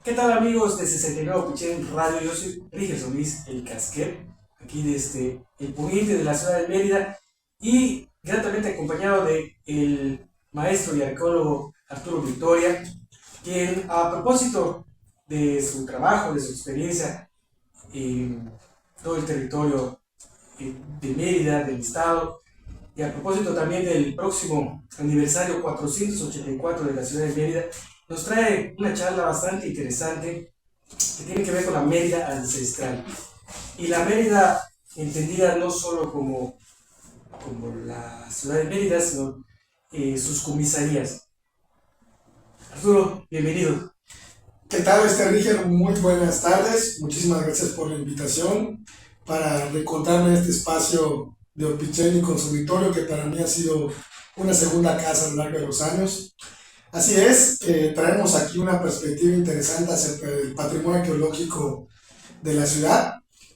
¿Qué tal amigos de 69 Pichén Radio? Yo soy Rigel Solís, el Casquet, aquí desde el poniente de la ciudad de Mérida y gratamente acompañado de el maestro y arqueólogo Arturo Victoria, quien a propósito de su trabajo, de su experiencia en todo el territorio de Mérida, del estado, y a propósito también del próximo aniversario 484 de la ciudad de Mérida, nos trae una charla bastante interesante que tiene que ver con la Mérida ancestral. Y la Mérida entendida no solo como la ciudad de Mérida, sino sus comisarías. Arturo, bienvenido. ¿Qué tal, Rigel? Muy buenas tardes. Muchísimas gracias por la invitación para recordarme este espacio de Opichen y Consultorio que para mí ha sido una segunda casa a lo largo de los años. Así es, traemos aquí una perspectiva interesante acerca del patrimonio arqueológico de la ciudad,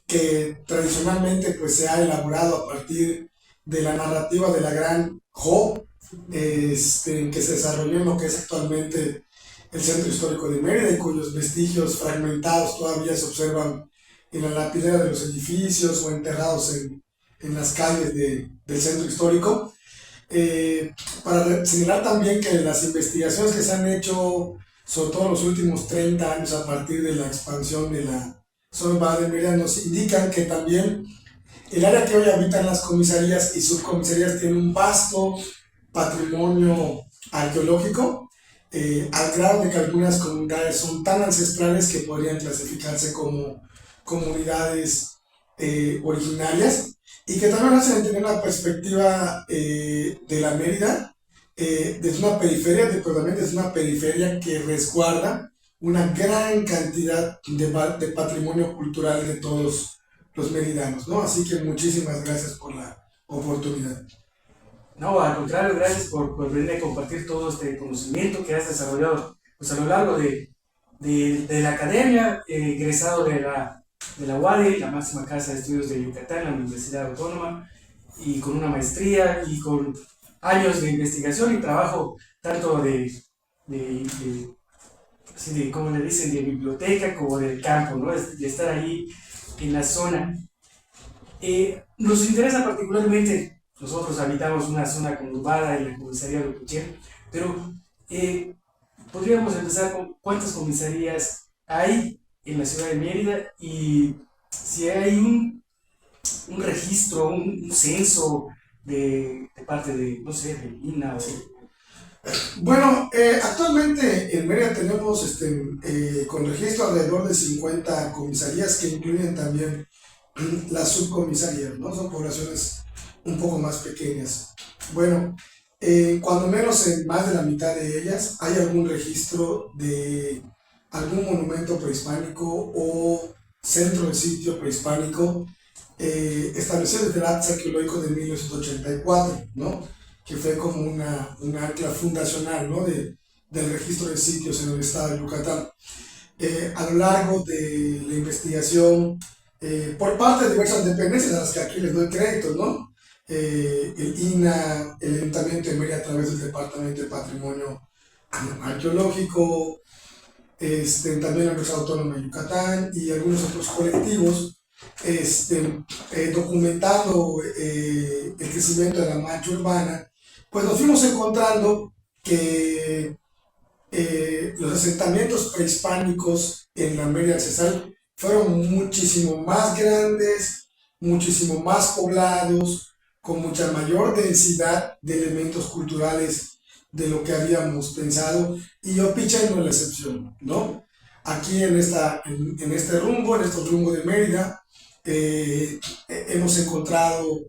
que tradicionalmente pues, se ha elaborado a partir de la narrativa de la gran Jo, que se desarrolló en lo que es actualmente el centro histórico de Mérida y cuyos vestigios fragmentados todavía se observan en la lapidera de los edificios o enterrados en las calles del centro histórico. Para señalar también que las investigaciones que se han hecho, sobre todo en los últimos 30 años a partir de la expansión de la zona urbana de Mérida, nos indican que también el área que hoy habitan las comisarías y subcomisarías tiene un vasto patrimonio arqueológico, al grado de que algunas comunidades son tan ancestrales que podrían clasificarse como comunidades originarias y que también hacen tener una perspectiva de la Mérida desde una periferia, pero también desde una periferia que resguarda una gran cantidad de patrimonio cultural de todos los meridanos, ¿no? Así que muchísimas gracias por la oportunidad. No, al contrario, gracias por venir a compartir todo este conocimiento que has desarrollado pues, a lo largo de la academia, egresado de la UADE, la máxima casa de estudios de Yucatán, la Universidad Autónoma, y con una maestría y con años de investigación y trabajo tanto de como le dicen, de biblioteca como del campo, ¿no? De estar ahí en la zona. Nos interesa particularmente, nosotros habitamos una zona conurbada en la comisaría de Opichén, pero podríamos empezar con cuántas comisarías hay en la ciudad de Mérida y si hay un registro, un censo de parte de, no sé, del INA o... Bueno, actualmente en Mérida tenemos con registro alrededor de 50 comisarías que incluyen también las subcomisarías, ¿no? Son poblaciones un poco más pequeñas. Bueno, cuando menos en más de la mitad de ellas hay algún registro de algún monumento prehispánico o centro de sitio prehispánico establecido desde el Acta Arqueológico de 1984, ¿no? Que fue como un ancla fundacional, ¿no? Del registro de sitios en el estado de Yucatán. A lo largo de la investigación, por parte de diversas dependencias a las que aquí les doy crédito, ¿no? El INA, el Ayuntamiento de Mérida a través del Departamento de Patrimonio Arqueológico, también la Universidad Autónoma de Yucatán y algunos otros colectivos, documentando el crecimiento de la mancha urbana, pues nos fuimos encontrando que los asentamientos prehispánicos en la Mérida ancestral fueron muchísimo más grandes, muchísimo más poblados, con mucha mayor densidad de elementos culturales de lo que habíamos pensado, y Opichén no es la excepción, ¿no? Aquí en este rumbo, en estos rumbos de Mérida, hemos encontrado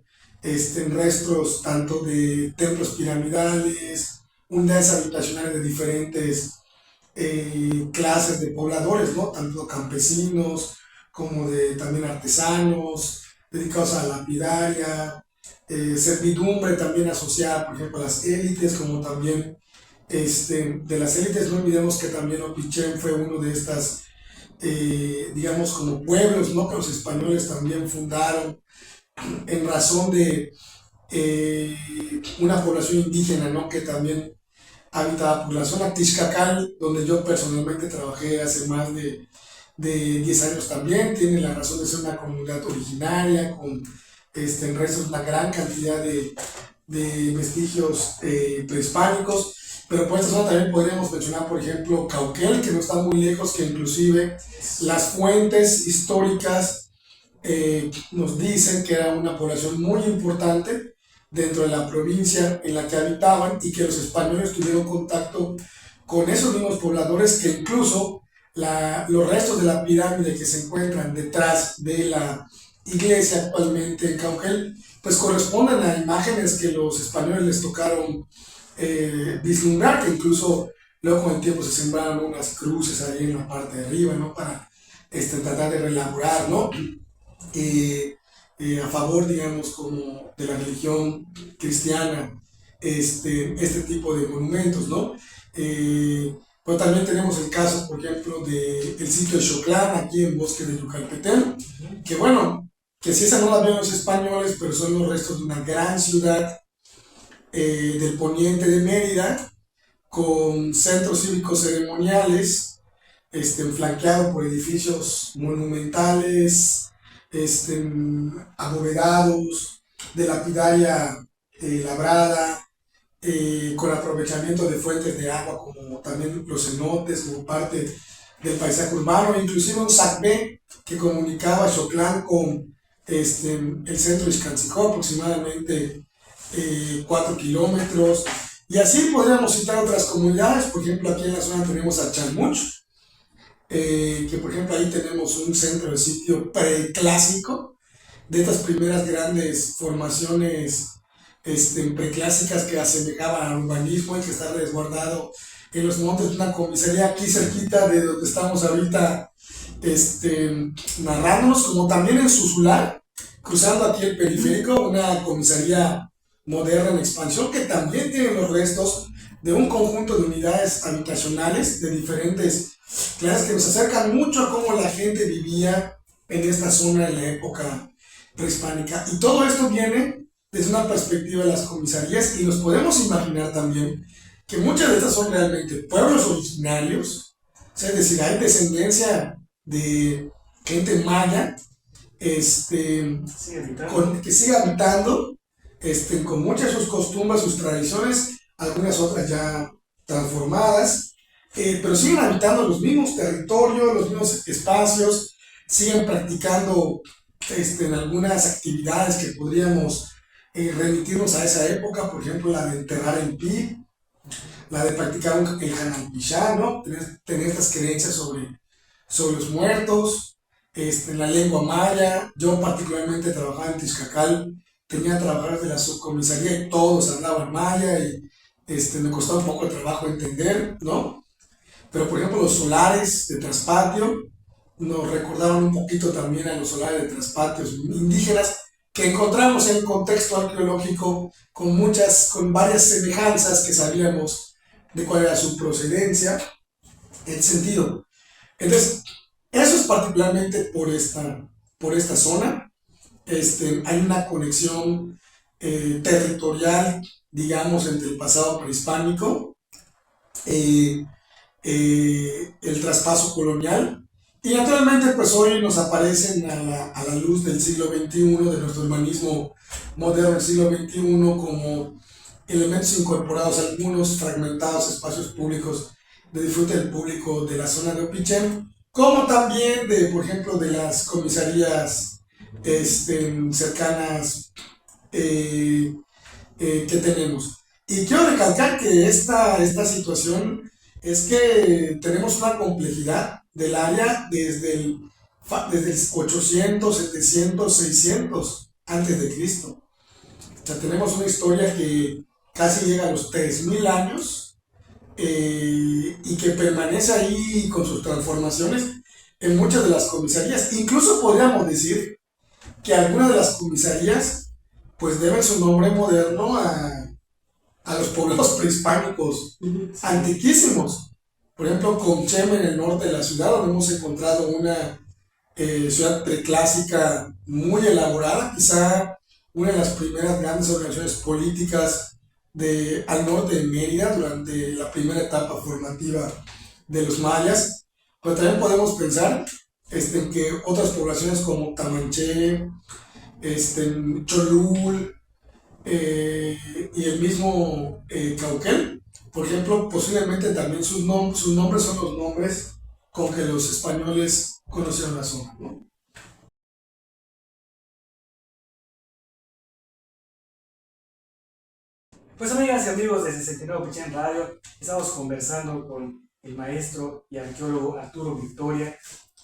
restos tanto de templos piramidales, unidades habitacionales de diferentes clases de pobladores, ¿no? Tanto campesinos como de también artesanos, dedicados a la lapidaria, servidumbre también asociada, por ejemplo, a las élites, como también de las élites, no olvidemos que también Opichén fue uno de estas, digamos, como pueblos, ¿no? Que los españoles también fundaron en razón de una población indígena, ¿no? Que también habitada por la zona Tixcacal, donde yo personalmente trabajé hace más de 10 años también. Tiene la razón de ser una comunidad originaria, con en restos una gran cantidad de vestigios prehispánicos. Pero por esta zona también podríamos mencionar, por ejemplo, Cauquel, que no está muy lejos, que inclusive las fuentes históricas nos dicen que era una población muy importante dentro de la provincia en la que habitaban y que los españoles tuvieron contacto con esos mismos pobladores, que incluso los restos de la pirámide que se encuentran detrás de la iglesia actualmente en Cauquel, pues corresponden a imágenes que los españoles les tocaron vislumbrar, que incluso luego con el tiempo se sembraron unas cruces ahí en la parte de arriba, ¿no? Para tratar de reelaborar, ¿no? A favor, digamos, como de la religión cristiana, este tipo de monumentos, ¿no? Pero también tenemos el caso, por ejemplo, del sitio de Xoclán, aquí en Bosque de Yucalpetén, que bueno, que si esa no la ven los españoles, pero son los restos de una gran ciudad del poniente de Mérida, con centros cívicos ceremoniales, flanqueado por edificios monumentales, abovedados, de lapidaria labrada, con aprovechamiento de fuentes de agua, como también los cenotes, como parte del paisaje urbano, inclusive un sacbé que comunicaba Xoclán con el centro de Izcancicó, aproximadamente 4 kilómetros. Y así podríamos citar otras comunidades. Por ejemplo, aquí en la zona tenemos a Chalmuch, que por ejemplo ahí tenemos un centro de sitio preclásico, de estas primeras grandes formaciones preclásicas que asemejaban al urbanismo y que está resguardado en los montes de una comisaría aquí cerquita de donde estamos ahorita narrándonos, como también en Susular, cruzando aquí el periférico, una comisaría moderna en expansión que también tiene los restos de un conjunto de unidades habitacionales de diferentes clases que nos acercan mucho a cómo la gente vivía en esta zona en la época prehispánica. Y todo esto viene desde una perspectiva de las comisarías, y nos podemos imaginar también que muchas de estas son realmente pueblos originarios, o sea, es decir, hay descendencia de gente maya que sigue habitando, con muchas de sus costumbres, sus tradiciones, algunas otras ya transformadas, pero siguen habitando los mismos territorios, los mismos espacios, siguen practicando en algunas actividades que podríamos remitirnos a esa época, por ejemplo la de enterrar en pi, la de practicar el hanalpishá, ¿no? Tener estas creencias sobre los muertos, la lengua maya. Yo particularmente trabajaba en Tixcacal, tenía trabajadores de la subcomisaría y todos hablaban maya, y me costaba un poco de trabajo entender, ¿no? Pero por ejemplo los solares de traspatio nos recordaban un poquito también a los solares de traspatios indígenas que encontramos en el contexto arqueológico con varias semejanzas que sabíamos de cuál era su procedencia, el sentido. Entonces, eso es particularmente por esta zona. Hay una conexión territorial, digamos, entre el pasado prehispánico, el traspaso colonial, y naturalmente pues hoy nos aparecen a la luz del siglo XXI, de nuestro urbanismo moderno del siglo XXI, como elementos incorporados a algunos fragmentados espacios públicos de disfrute del público de la zona de Opichén, como también por ejemplo, de las comisarías cercanas que tenemos. Y quiero recalcar que esta situación es que tenemos una complejidad del área desde el 800, 700, 600 antes de Cristo. O sea, tenemos una historia que casi llega a los 3000 años, y que permanece ahí con sus transformaciones en muchas de las comisarías. Incluso podríamos decir que algunas de las comisarías pues deben su nombre moderno a los poblados prehispánicos antiquísimos. Por ejemplo, Conchem, en el norte de la ciudad, donde hemos encontrado una ciudad preclásica muy elaborada, quizá una de las primeras grandes organizaciones políticas al norte de Mérida durante la primera etapa formativa de los mayas, pero también podemos pensar en que otras poblaciones como Tamanché, Cholul y el mismo Cauquel, por ejemplo, posiblemente también sus nombres son los nombres con que los españoles conocieron la zona, ¿no? Pues amigas y amigos de 69 Pichén Radio, estamos conversando con el maestro y arqueólogo Arturo Victoria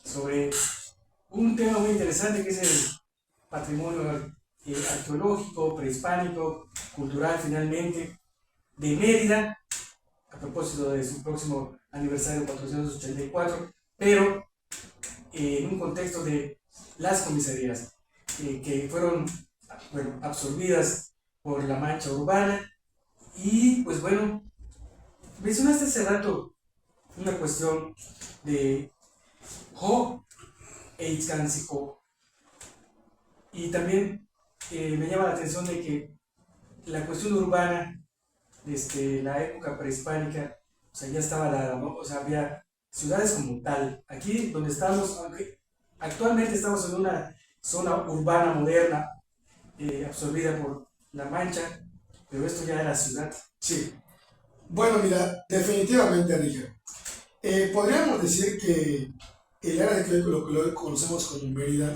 sobre un tema muy interesante que es el patrimonio arqueológico, prehispánico, cultural finalmente, de Mérida, a propósito de su próximo aniversario 484, pero en un contexto de las comisarías que fueron absorbidas por la mancha urbana. Y pues bueno, mencionaste hace rato una cuestión de Ho e Itzcanzico, y también me llama la atención de que la cuestión urbana desde la época prehispánica, o sea, ya estaba dada, ¿no? O sea, había ciudades como tal. Aquí donde estamos, aunque actualmente estamos en una zona urbana moderna absorbida por la mancha, pero esto ya era ciudad. Sí. Bueno, mira, definitivamente, Richard. Podríamos decir que el área de Quebec, lo que hoy conocemos como Mérida,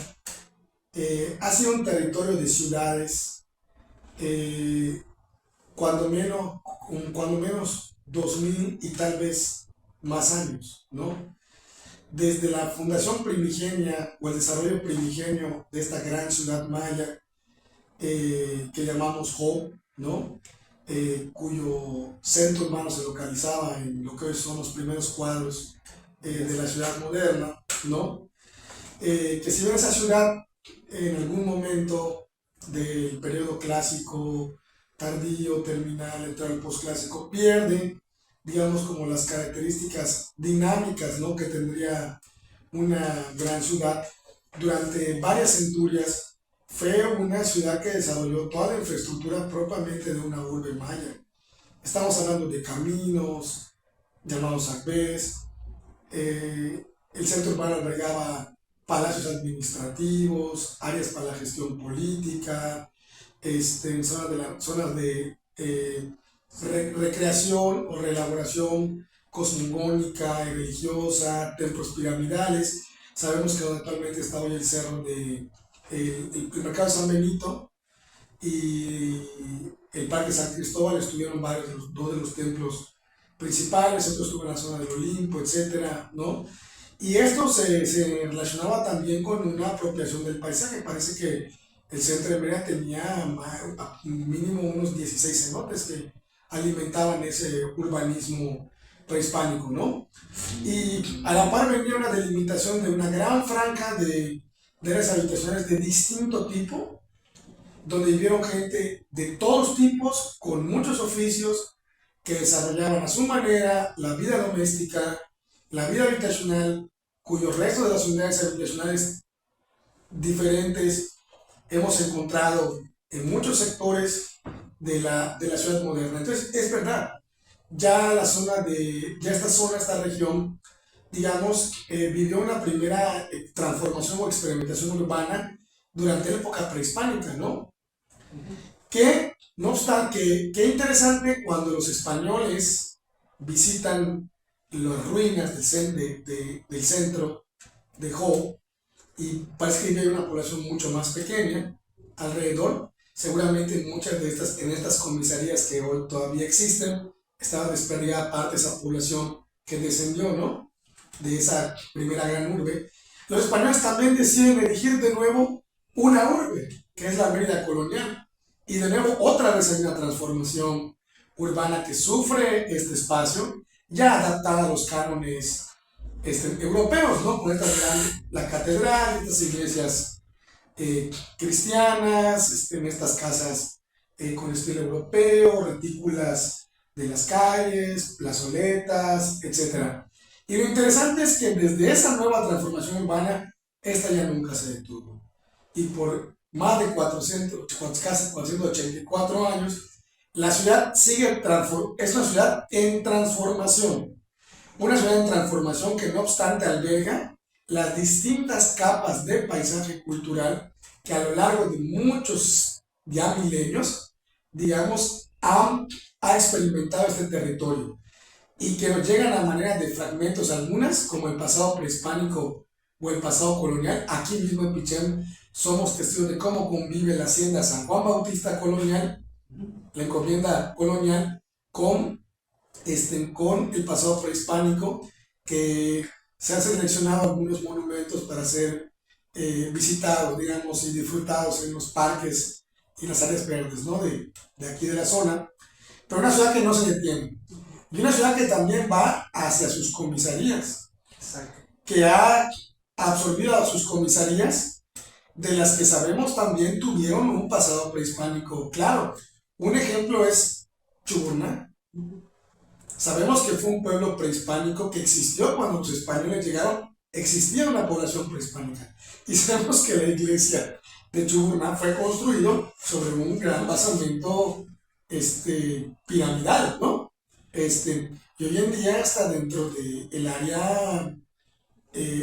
ha sido un territorio de ciudades, cuando menos 2000 y tal vez más años, ¿no? Desde la fundación primigenia o el desarrollo primigenio de esta gran ciudad maya que llamamos Ho, ¿no? Cuyo centro urbano se localizaba en lo que hoy son los primeros cuadros de la ciudad moderna, ¿no? Que si bien esa ciudad en algún momento del periodo clásico, tardío, terminal, entre el posclásico, pierde, digamos, como las características dinámicas, ¿no?, que tendría una gran ciudad. Durante varias centurias fue una ciudad que desarrolló toda la infraestructura propiamente de una urbe maya. Estamos hablando de caminos, llamados acbés, el centro urbano albergaba palacios administrativos, áreas para la gestión política, zonas de recreación o reelaboración cosmogónica y religiosa, templos piramidales. Sabemos que donde actualmente está hoy el cerro de el mercado de San Benito y el Parque San Cristóbal estuvieron dos de los templos principales, otro estuvo en la zona del Olimpo, etcétera, ¿no? Y esto se relacionaba también con una apropiación del paisaje. Parece que el centro de Mérida tenía mínimo unos 16 cenotes que alimentaban ese urbanismo prehispánico, ¿no? Y a la par venía una delimitación de una gran franja de las habitaciones de distinto tipo, donde vivieron gente de todos tipos, con muchos oficios, que desarrollaban a su manera la vida doméstica, la vida habitacional, cuyos restos de las unidades habitacionales diferentes hemos encontrado en muchos sectores de la ciudad moderna. Entonces, es verdad, ya esta región, digamos, vivió una primera transformación o experimentación urbana durante la época prehispánica, ¿no? Que, no obstante, qué interesante cuando los españoles visitan las ruinas del centro de Ho, y parece que hay una población mucho más pequeña alrededor. Seguramente en estas comisarías que hoy todavía existen, estaba desperdigada parte de esa población que descendió, ¿no?, de esa primera gran urbe. Los españoles también deciden elegir de nuevo una urbe, que es la Mérida colonial. Y de nuevo, otra vez hay una transformación urbana que sufre este espacio, ya adaptada a los cánones europeos, ¿no? Con la catedral, estas iglesias cristianas, en estas casas con estilo europeo, retículas de las calles, plazoletas, etc. Y lo interesante es que desde esa nueva transformación urbana, esta ya nunca se detuvo. Y por más de casi 484 años, la ciudad es una ciudad en transformación. Una ciudad en transformación que no obstante alberga las distintas capas de paisaje cultural que a lo largo de muchos ya milenios, digamos, ha experimentado este territorio y que nos llegan a manera de fragmentos algunas, como el pasado prehispánico o el pasado colonial. Aquí mismo en Pichén somos testigos de cómo convive la hacienda San Juan Bautista colonial, la encomienda colonial, con el pasado prehispánico, que se han seleccionado algunos monumentos para ser visitados, digamos, y disfrutados en los parques y las áreas verdes, ¿no? de aquí de la zona. Pero una ciudad que no se detiene. Y una ciudad que también va hacia sus comisarías. Exacto. Que ha absorbido a sus comisarías, de las que sabemos también tuvieron un pasado prehispánico claro. Un ejemplo es Chuburná. Sabemos que fue un pueblo prehispánico que existió cuando los españoles llegaron, existía una población prehispánica. Y sabemos que la iglesia de Chuburná fue construido sobre un gran basamento piramidal, ¿no? Y hoy en día está dentro del área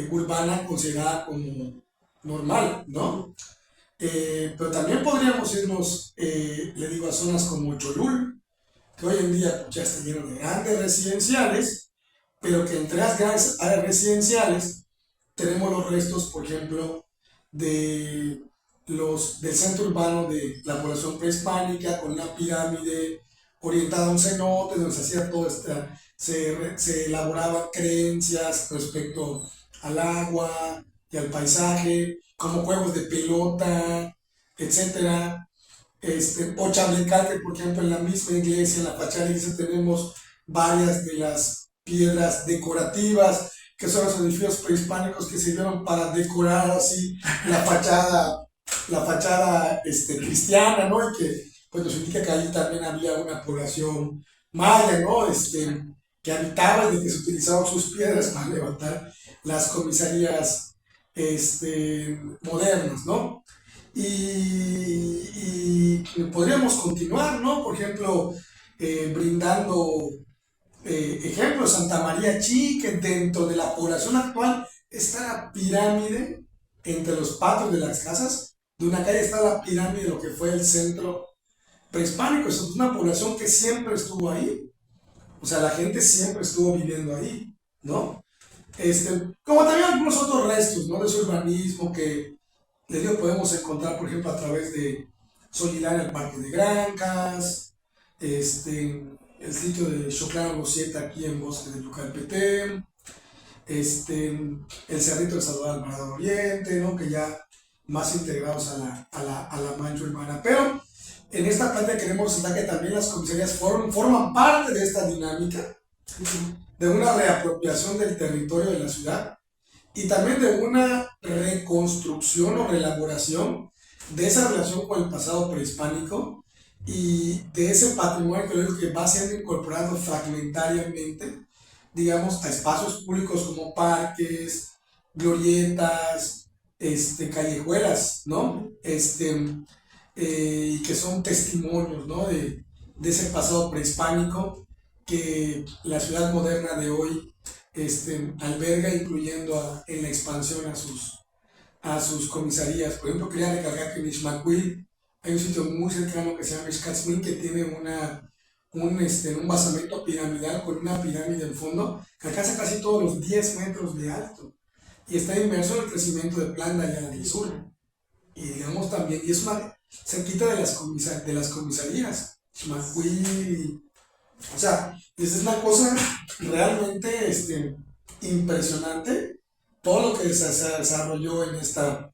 urbana considerada como normal, ¿no? Pero también podríamos irnos, le digo, a zonas como Cholul, que hoy en día pues, ya está lleno de grandes residenciales, pero que entre las grandes áreas residenciales tenemos los restos, por ejemplo, del centro urbano de la población prehispánica, con una pirámide orientada a un cenote, donde se hacía todo se elaboraban creencias respecto al agua y al paisaje, como juegos de pelota, etcétera. O Chablecal, por ejemplo, en la misma iglesia, en la fachada de la iglesia, tenemos varias de las piedras decorativas, que son los edificios prehispánicos que sirvieron para decorar así la fachada cristiana, ¿no? Y que pues, nos indica que allí también había una población maya, ¿no? Que habitaba y de que se utilizaban sus piedras para levantar las comisarías modernas, ¿no? Y podríamos continuar, ¿no? Por ejemplo, brindando ejemplos, Santa María Chi, que dentro de la población actual está la pirámide, entre los patios de las casas de una calle está la pirámide de lo que fue el centro prehispánico. Es una población que siempre estuvo ahí, o sea, la gente siempre estuvo viviendo ahí, ¿no? Como también algunos otros restos, ¿no? De su urbanismo que, les digo, podemos encontrar, por ejemplo, a través de Solilar, el Parque de Grancas, el sitio de Xoclán Gosieta aquí en Bosque de Yucalpetén, el Cerrito de Salvador Alvarado Oriente, ¿no? Que ya más integrados a la mancha urbana. Pero en esta parte queremos resaltar que también las comisarías forman parte de esta dinámica, de una reapropiación del territorio de la ciudad y también de una reconstrucción o reelaboración de esa relación con el pasado prehispánico y de ese patrimonio arqueológico que va siendo incorporado fragmentariamente, digamos, a espacios públicos como parques, glorietas, callejuelas, ¿no? Y que son testimonios, ¿no? de ese pasado prehispánico que la ciudad moderna de hoy alberga, incluyendo en la expansión a sus comisarías. Por ejemplo, quería recalcar que en Ixmaquil hay un sitio muy cercano que se llama Ixcatzmin, que tiene un basamento piramidal con una pirámide en fondo que alcanza casi todos los 10 metros de alto y está inmerso en el crecimiento de Plan de allá del sur. Y digamos también, y es cerquita de las comisarías, Ixmaquil. O sea, es una cosa realmente impresionante todo lo que se desarrolló en esta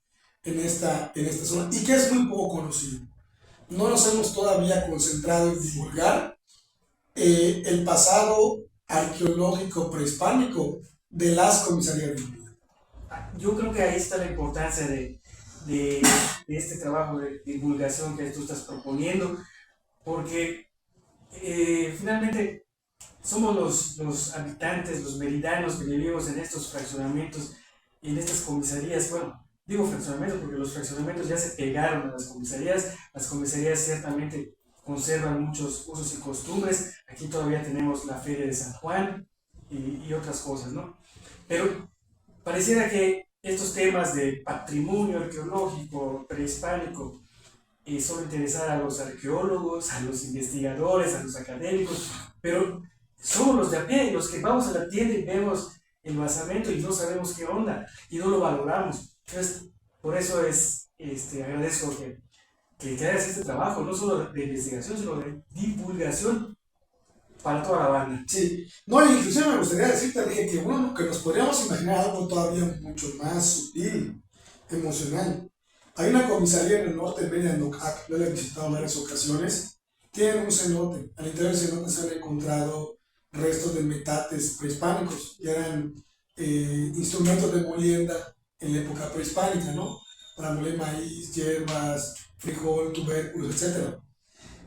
zona y que es muy poco conocido. No nos hemos todavía concentrado en divulgar el pasado arqueológico prehispánico de las comisarías de Bolivia. Yo creo que ahí está la importancia de este trabajo de divulgación que tú estás proponiendo, porque finalmente somos los habitantes, los meridanos que vivimos en estos fraccionamientos y en estas comisarías. Bueno, digo fraccionamientos porque los fraccionamientos ya se pegaron a las comisarías ciertamente conservan muchos usos y costumbres. Aquí todavía tenemos la Feria de San Juan y otras cosas, ¿no? Pero pareciera que estos temas de patrimonio arqueológico prehispánico solo interesar a los arqueólogos, a los investigadores, a los académicos, pero somos los de a pie, los que vamos a la tienda y vemos el basamento y no sabemos qué onda y no lo valoramos. Entonces, por eso agradezco que hagas este trabajo, no solo de investigación, sino de divulgación para toda la banda. Sí, no, inclusive me gustaría decirte, dije que uno que nos podríamos imaginar algo todavía mucho más sutil, emocional. Hay una comisaría en el norte de Mérida, en Nocac, yo la he visitado en varias ocasiones, tienen un cenote. Al interior del cenote se han encontrado restos de metates prehispánicos, y eran instrumentos de molienda en la época prehispánica, ¿no? Para moler maíz, hierbas, frijol, tubérculos, etc.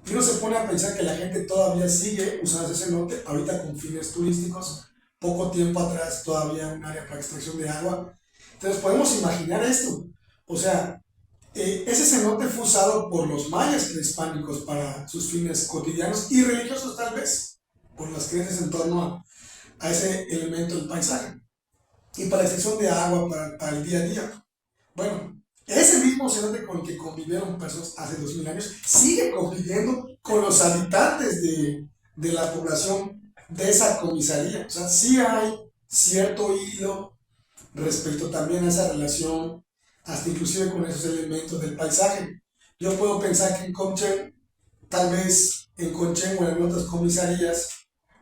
Y uno se pone a pensar que la gente todavía sigue usando ese cenote, ahorita con fines turísticos, poco tiempo atrás todavía un área para extracción de agua. Entonces podemos imaginar esto. O sea, ese cenote fue usado por los mayas prehispánicos para sus fines cotidianos y religiosos tal vez, por las creencias en torno a ese elemento del paisaje. Y para la extracción de agua, para el día a día. Bueno, ese mismo cenote con el que convivieron personas hace 2000 años sigue conviviendo con los habitantes de la población de esa comisaría. O sea, sí hay cierto hilo respecto también a esa relación, hasta inclusive con esos elementos del paisaje. Yo puedo pensar que en Comchen, tal vez en Conchen o en otras comisarías,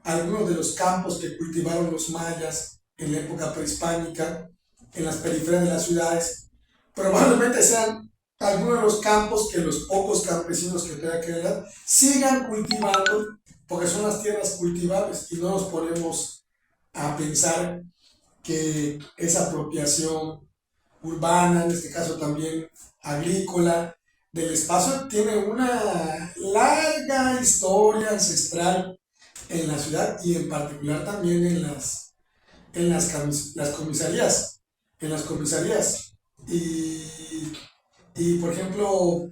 algunos de los campos que cultivaron los mayas en la época prehispánica, en las periferias de las ciudades, probablemente sean algunos de los campos que los pocos campesinos que todavía quedan sigan cultivando, porque son las tierras cultivables, y no nos ponemos a pensar que esa apropiación urbana, en este caso también agrícola, del espacio, tiene una larga historia ancestral en la ciudad y en particular también las comisarías. En las comisarías. Y por ejemplo,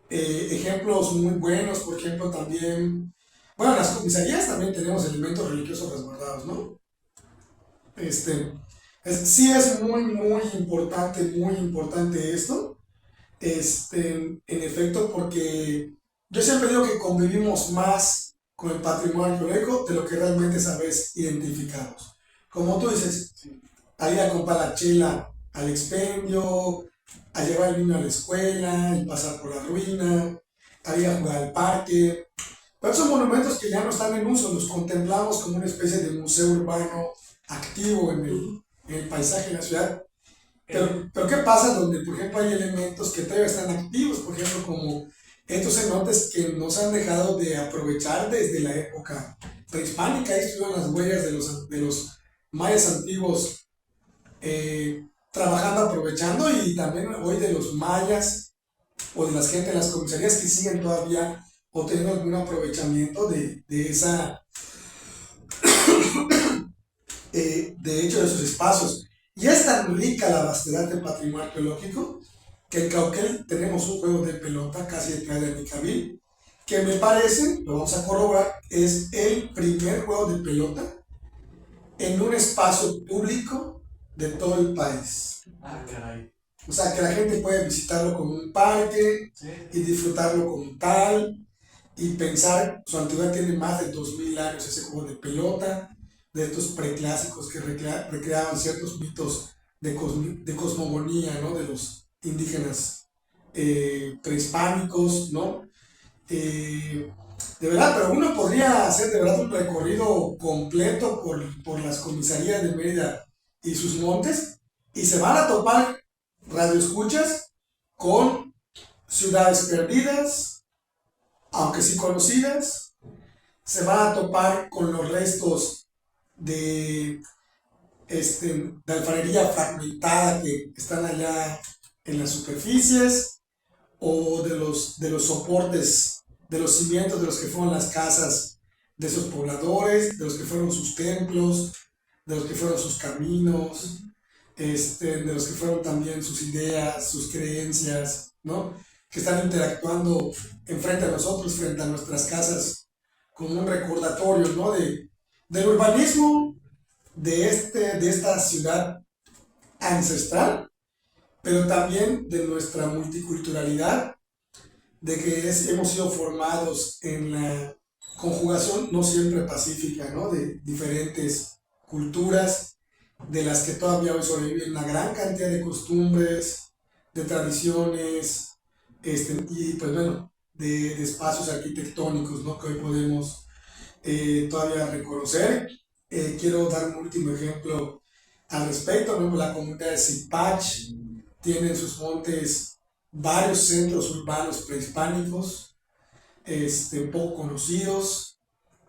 ejemplos muy buenos, por ejemplo, también, bueno, en las comisarías también tenemos elementos religiosos resguardados, ¿no? Sí es muy importante esto, en efecto, porque yo siempre digo que convivimos más con el patrimonio arqueológico de lo que realmente sabes identificarlos. Como tú dices, a ir a comprar la chela al expendio, a llevar el niño a la escuela, y pasar por la ruina, a ir a jugar al parque. Pero son monumentos que ya no están en uso, los contemplamos como una especie de museo urbano activo en el paisaje de la ciudad. Pero ¿qué pasa donde, por ejemplo, hay elementos que todavía están activos? Por ejemplo, como estos cenotes que no se han dejado de aprovechar desde la época prehispánica. Ahí estuvieron las huellas de los mayas antiguos trabajando, aprovechando, y también hoy de los mayas o de las gente de las comisarías que siguen todavía obteniendo algún aprovechamiento de hecho de esos espacios. Y es tan rica la vastedad del patrimonio arqueológico que en Cauquel tenemos un juego de pelota casi detrás de Micabil, que me parece, lo vamos a corroborar, es el primer juego de pelota en un espacio público de todo el país. Ah, caray. O sea, que la gente puede visitarlo como un parque, Sí. y disfrutarlo como tal, y pensar, su antigüedad tiene más de 2000 años ese juego de pelota, de estos preclásicos que recreaban ciertos mitos de cosmogonía, ¿no? De los indígenas prehispánicos, ¿no? De verdad, pero uno podría hacer de verdad un recorrido completo por las comisarías de Mérida y sus montes, y se van a topar radioescuchas con ciudades perdidas, aunque sí conocidas. Se van a topar con los restos de alfarería fragmentada que están allá en las superficies, o de los soportes, de los cimientos de los que fueron las casas de esos pobladores, de los que fueron sus templos, de los que fueron sus caminos, de los que fueron también sus ideas, sus creencias, ¿no? que están interactuando enfrente a nosotros, frente a nuestras casas, como un recordatorio, ¿no? Del urbanismo de esta ciudad ancestral, pero también de nuestra multiculturalidad, de que hemos sido formados en la conjugación no siempre pacífica, ¿no? De diferentes culturas, de las que todavía hoy sobreviven una gran cantidad de costumbres, de tradiciones, y pues bueno, de espacios arquitectónicos, ¿no? Que hoy podemos todavía reconocer. Quiero dar un último ejemplo al respecto. Por ejemplo, la comunidad de Zipach tiene en sus montes varios centros urbanos prehispánicos, poco conocidos,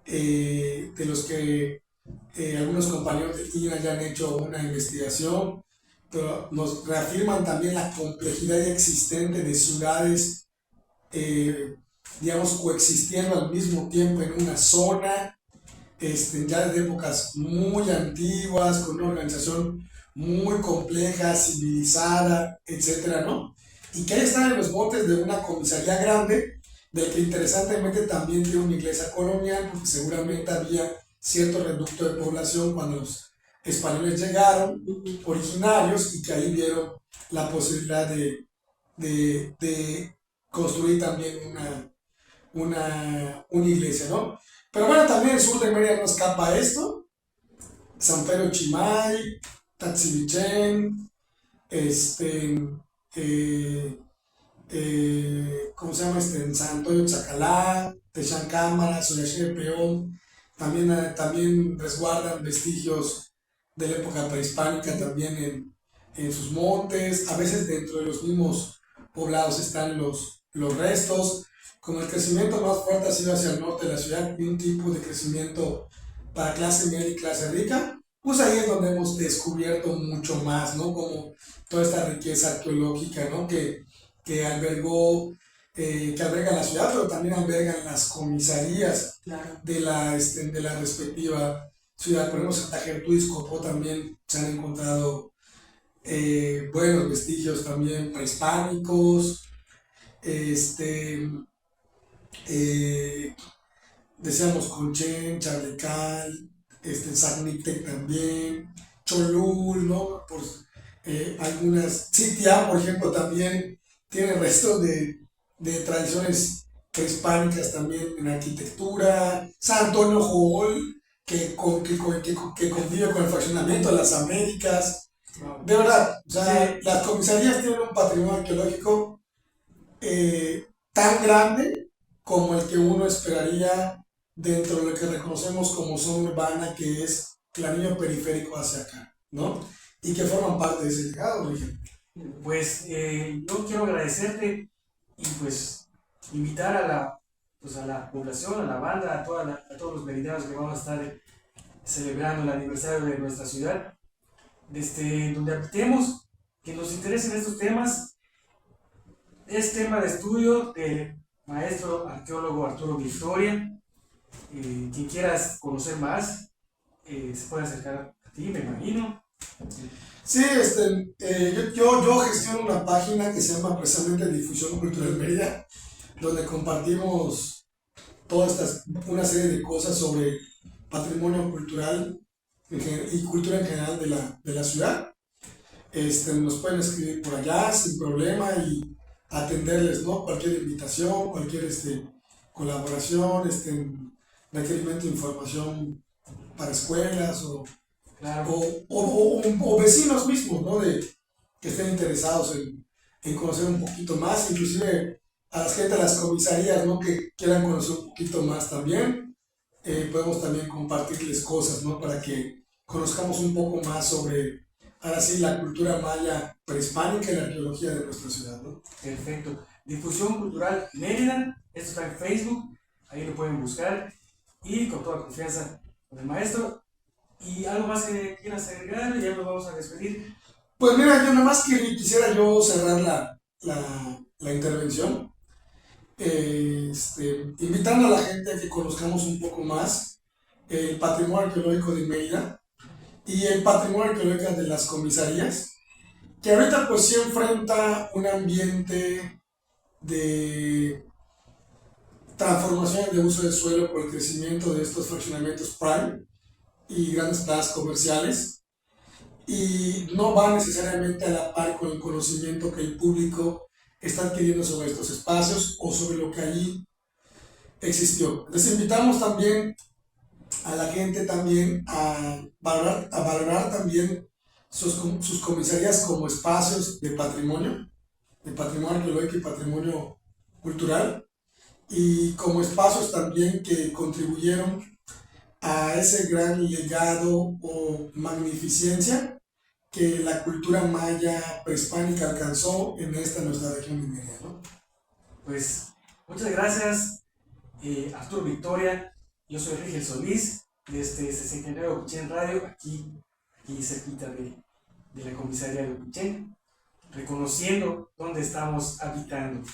de los que algunos compañeros de TINA ya han hecho una investigación, pero nos reafirman también la complejidad existente de ciudades, eh, digamos, coexistiendo al mismo tiempo en una zona, ya desde épocas muy antiguas, con una organización muy compleja, civilizada, etcétera, ¿no? Y que ahí están en los montes de una comisaría grande, del que interesantemente también tiene una iglesia colonial, porque seguramente había cierto reducto de población cuando los españoles llegaron, originarios, y que ahí vieron la posibilidad de construir también una iglesia, ¿no? Pero bueno, también el sur de Mérida no escapa a esto. San Pedro Chimay, Tatzilichén, eh, ¿cómo se llama? En San Antonio Chacalá, Techán Cámara, Soyaché de Peón, también resguardan vestigios de la época prehispánica también en sus montes. A veces dentro de los mismos poblados están los restos. Como el crecimiento más fuerte ha sido hacia el norte de la ciudad y un tipo de crecimiento para clase media y clase rica, pues ahí es donde hemos descubierto mucho más, ¿no? Como toda esta riqueza arqueológica, ¿no? Que albergó, que alberga la ciudad, pero también albergan las comisarías Claro. de la respectiva ciudad. Por ejemplo, Santa Gertrudis Copó también se han encontrado buenos vestigios también prehispánicos. Este, eh, Decíamos Conchén, Charlecal, Zacnitec también, Cholul, ¿no? Algunas, Sitiá, por ejemplo, también tiene restos de tradiciones prehispánicas también en arquitectura, San Antonio Jool, que convive con el fraccionamiento de las Américas. Wow. De verdad, o sea, Sí, las comisarías tienen un patrimonio arqueológico tan grande como el que uno esperaría dentro de lo que reconocemos como zona urbana, que es el anillo periférico hacia acá, ¿no? Y que forman parte de ese legado, Rigel. pues yo quiero agradecerte y pues invitar a la población, a la banda, a todos los meridianos que vamos a estar celebrando el aniversario de nuestra ciudad, donde apretemos que nos interesen estos temas. Es tema de estudio del maestro arqueólogo Arturo Victoria. Quien quieras conocer más, se puede acercar a ti, me imagino. Sí, yo gestiono una página que se llama precisamente Difusión Cultural Mérida, donde compartimos una serie de cosas sobre patrimonio cultural y cultura en general de la ciudad. Nos pueden escribir por allá sin problema y atenderles, ¿no? Cualquier invitación, cualquier colaboración, requerimiento de información para escuelas Claro, o vecinos mismos, ¿no? Que estén interesados en conocer un poquito más, inclusive a la gente de las comisarías, ¿no? Que quieran conocer un poquito más también. Podemos también compartirles cosas, ¿no? Para que conozcamos un poco más sobre, ahora sí, la cultura maya prehispánica y la arqueología de nuestra ciudad, ¿no? perfecto. Difusión Cultural Mérida, esto está en Facebook, ahí lo pueden buscar y con toda confianza con el maestro. ¿Y algo más que quieras agregar? Ya nos vamos a despedir. Pues mira, yo nada más quisiera yo cerrar la intervención, invitando a la gente a que conozcamos un poco más el patrimonio arqueológico de Mérida y el patrimonio arqueológico de las comisarías, que ahorita pues sí enfrenta un ambiente de transformaciones de uso del suelo por el crecimiento de estos fraccionamientos prime y grandes plazas comerciales, y no va necesariamente a la par con el conocimiento que el público está adquiriendo sobre estos espacios o sobre lo que allí existió. Les invitamos también a la gente también a valorar también sus comisarías como espacios de patrimonio arqueológico y patrimonio cultural, y como espacios también que contribuyeron a ese gran legado o magnificencia que la cultura maya prehispánica alcanzó en esta nuestra región minera, ¿no? Pues muchas gracias, Arturo Victoria. Yo soy Rigel Solís, de este 69 Opichén Radio, aquí cerquita de la comisaría de Opichén, reconociendo dónde estamos habitando.